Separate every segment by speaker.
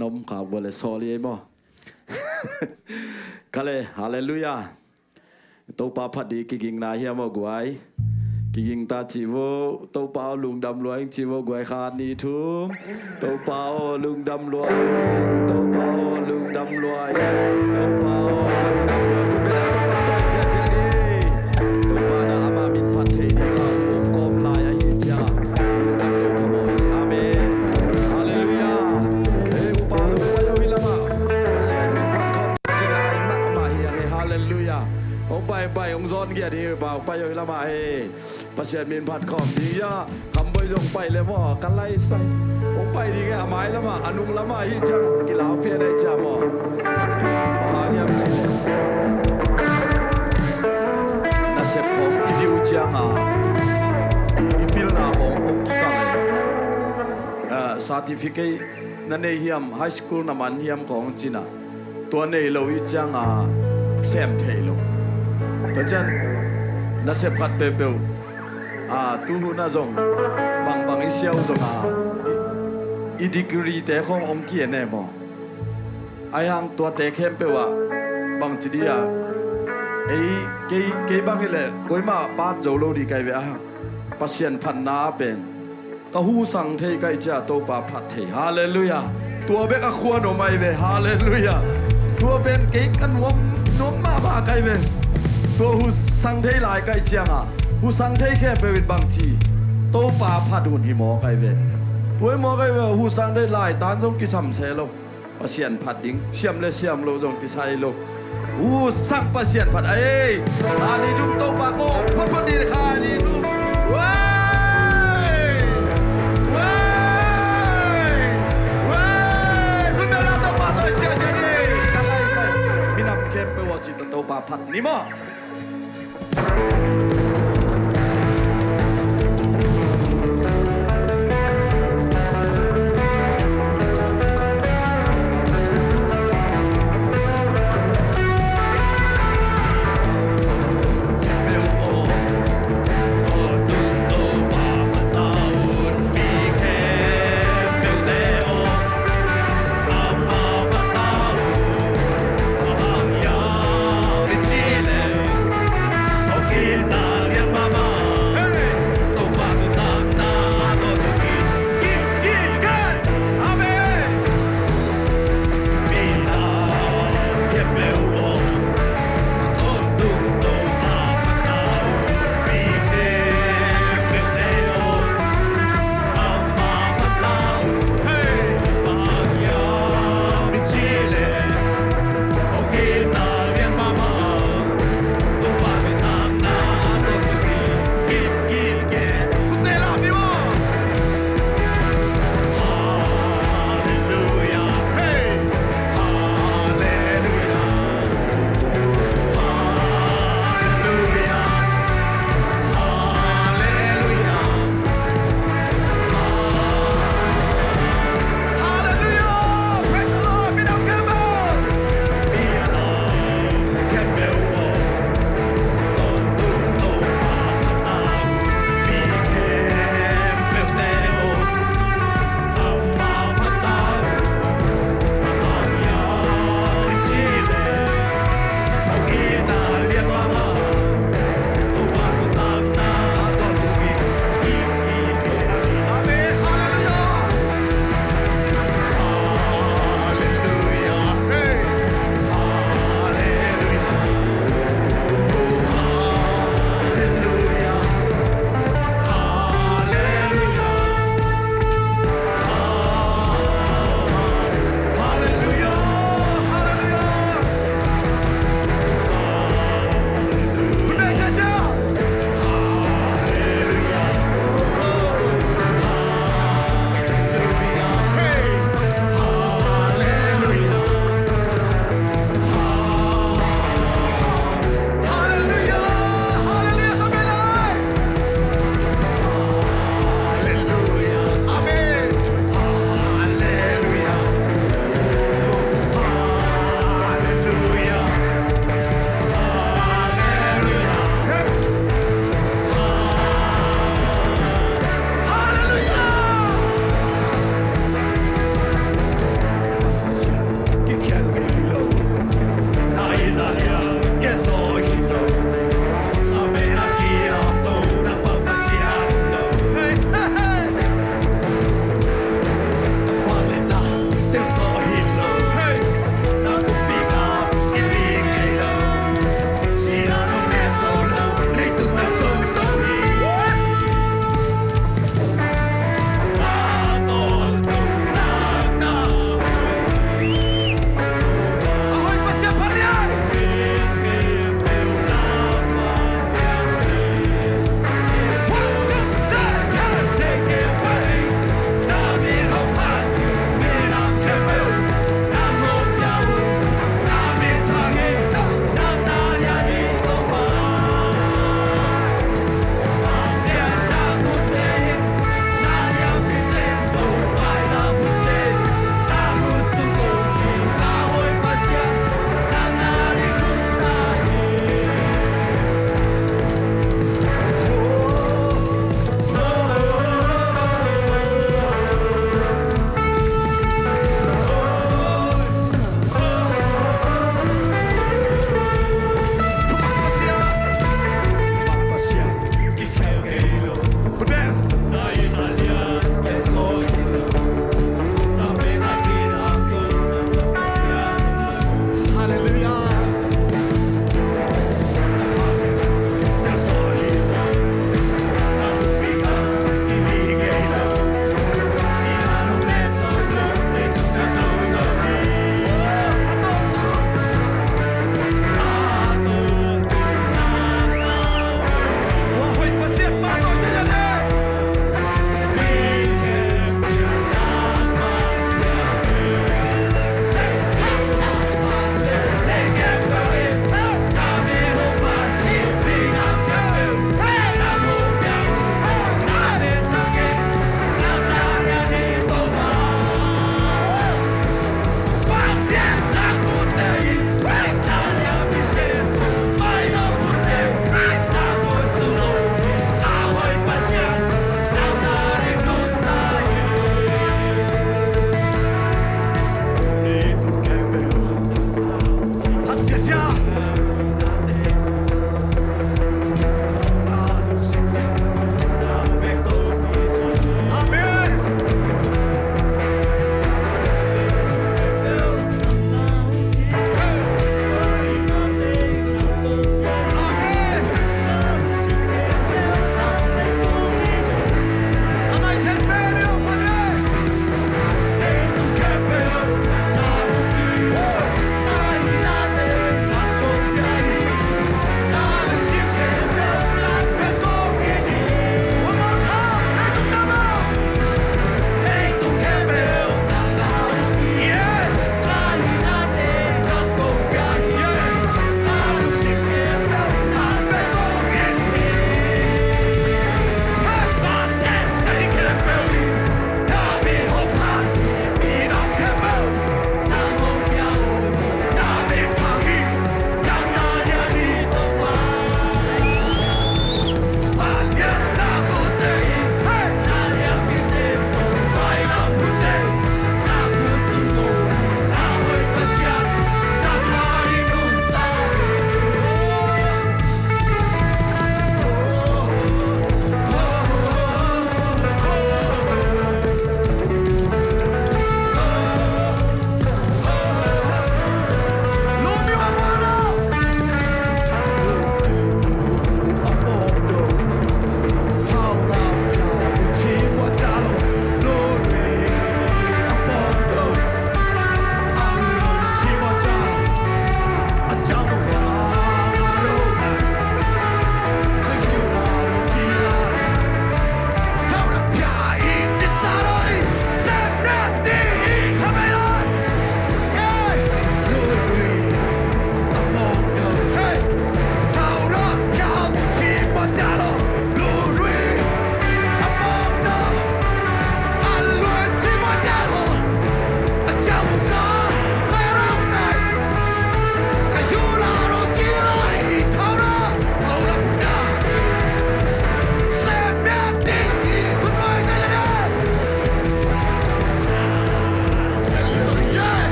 Speaker 1: นมขาวเลยซอลีบ่ก็เลยฮาเลลูยาตัวป้าพัดดีกิงนาเฮียมกวยกิงตาจีโวตัวป้าลุงดำรวยจีโวกวยขาดนีทุ่มตัวป้าลุงดำรวยตัวป้าลุงดำรวยตัวป้าลุงดำรวยคุณเป็นอะไรตัวป้าตัวเสียเสียดีตัวป้าน่ะอามามินพัดเทียร์ผมกอมลายไอ้จ้าลุงดำรวยขโมยอาเมนฮาเลลูยาเฮ้ยอุปาลุงไปเอาวิลามาเสียมินพัดขอบกินไอ้มาเฮียเฮ้ฮาเลลูยาองไปองซอนเกียรติเปล่าไปอยู่ละมาเฮประเสริฐมินพัดขอมดียาคำไปยงไปเลยว่ากันไล่ใส่องไปดีแกหมายละมาอนุงละมาฮิจังกีฬาเพียได้จ้าบ่ปหาเยี่ยมสิน่าเสพของอีดิวจังอีพิลนาขององกิกังเลยcertificateนั่นเองเฮียมไฮสคูลน้ำมันเฮียมของจีน่าตัวนี้เราอีจังเซมเทโลแต่ฉันน่าเสพขัดเปเปลตู้หูน่าจงบางอิเซียวจงอีดีกรีแต่ขององค์เกียร์แน่บ่ไอ้หางตัวแต่เข้มเปว่าบางจีดีไอ้เกย์บางเลยก้อยมาป้าโจโลดีไกเวอ่ะปัสเซียนพันนาเป็นก็หูสั่งเทไกจ้าโตปาพัดเทฮาเลลูยาตัวเบกขวานออกมาเวฮาเลลูยาตัวเป็นเกย์กันนวมมาบ้าไกเวตัวหูสังเทลายไกเจียงหูสังเทแค่ไปเป็นบางทีโตปาพัดหุ่นหิมอไกเวตัวหมอไกเวหูสังเทลายตานจงกิสัมเซโลปัสเซียนพัดยิงเสียมเลยเสียมโลจงกิไซโลหูสังปัสเซียนพัดอาลีดุมโตปาโก้พัดดีคาลีดุมว้คุณเบลาโตปาโตเสียเสียดีกันไล่ใส่มินับเข้มไปว่าจิตโตปาพัดนี่มั้ง
Speaker 2: Kita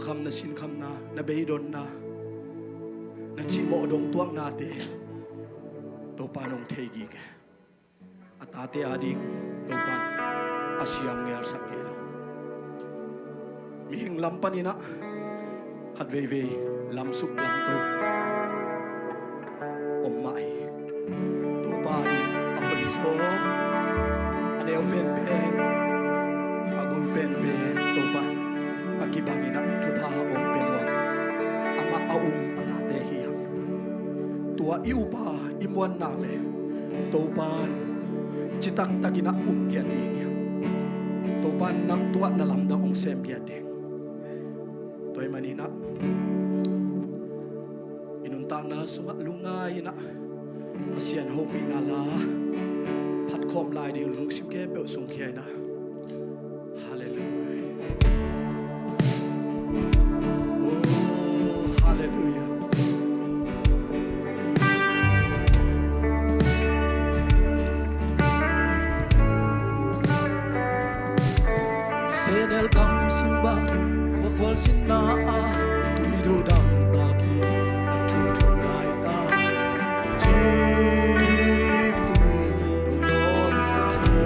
Speaker 2: kham na sin kham na beidon na chi mo dong tuang na te to panong thegi ke atate ading to pan asyam ngel sakelo mi hing lam panina hat ve lam sup lam to om mai to pa di ahoi so aneo pen agul pen to pan akibangina tu tha om pen wa ama aum atate hiam tua iupa imwan na le to pan chitak takina umya ni to pan nak tua na lam dang ong sem ya ding toy manina inuntang na sunga lungay na asian hopi ngala phat khom lai ding lung sim ke be sung khia na hallelujah oh hallelujah senel kam sumba ko khol sin na a tui du dang ta ki ta thum thum lai ta chik tu no don sakhi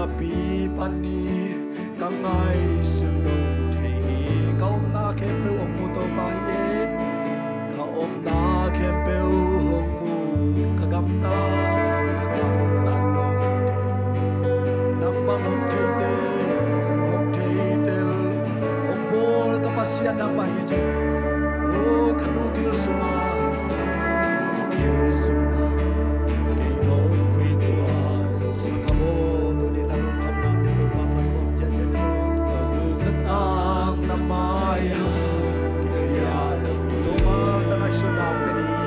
Speaker 2: na pi pani kangai sunong thei ka om na khem pe om mu to pa ye ka om na khem pe hong mu ka gam ta no nam bang om thei te om bol ka pasian na pa hi je o kanugil suma suma ke om kui tua sa ka bo to ni na kam na te pa pa kom ja ja ang na mai ha ke ya to ma na mai su na pe ni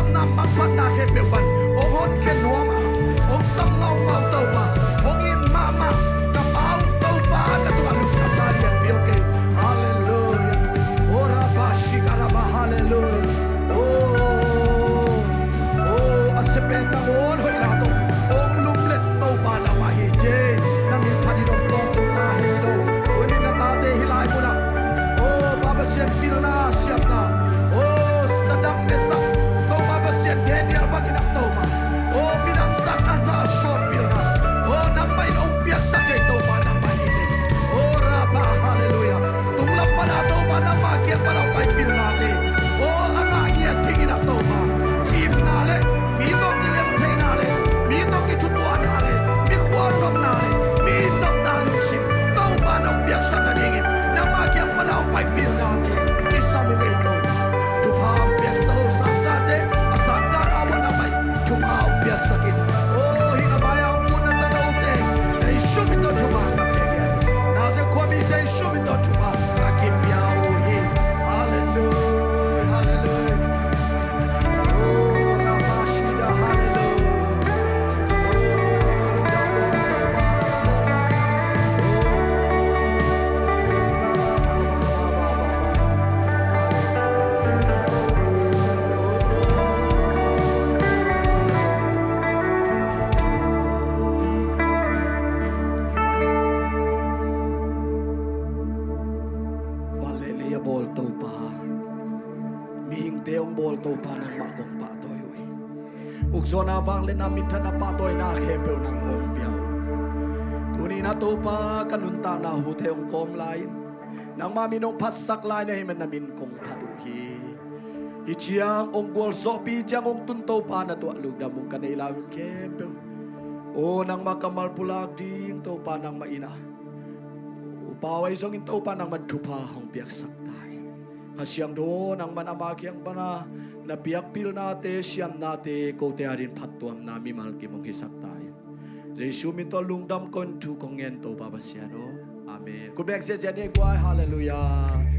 Speaker 2: sam nam mang pan na ke pe ban ong hon ke nuama ong sam ngau ngau tau pa ong in mama ka pau tau pa na tu alu ka pa dia pi ke hallelujah ora ba shikara ba hallelujah oh asepen na mon hoi na to ong lumlet tau pa na ma hi je na min thadi dom tong ta hi do oni na ta de hilai mu na oh baba sian pil na siap na oh sadak pesa tau baba sian denia bagina tau pa oh pinang sak asa short pil na oh nang mai ong piak sa je tau pa nang mai ni oh raba hallelujah tung lap pa na tau pa na ma kian pa na pai pil na te oh anga kian thing na tau pa chim na le mi to kilem thei na le mi to ki chutua na le mi khwa nom na le mi nok na lu sim tau pa nong piak sa na dingin na ma kian pa na pai pil na te ki sa mu ge tau pa tu pa piak sa sa ka te asa ka na wa na mai tu pa piak sa kin oh hi na ba ya un na ta no te nei shu mi to tu pa ka pe ge na se kwa mi se shu mi to tu pa ka ki pia o hi hallelujah hallelujah oh ramashida hallelujah oh da da Valelia bol to pa mihing teong bol to pa nang magong pa toy ugso na vang le namin ta na pa toy na kempe nang ong piao tuni na to pa kanunta na hu teong kom lain nang maminong pasak lain na himan namin kong paduhi ichiang ong gol sopi chiang ong tunto pa na to alug da mong kanailawin kempe o nang makamal pulag ding to pa nang maina upaway songin to pa nang mantupa hong piak saktay kasyang do nang manamakyang pa na piak pil nate siyam nate kote arin patuam nami malki mong hisaktay Jesu minto lungdam kon tu kongen to papasyano amen kubek siya jane guay hallelujah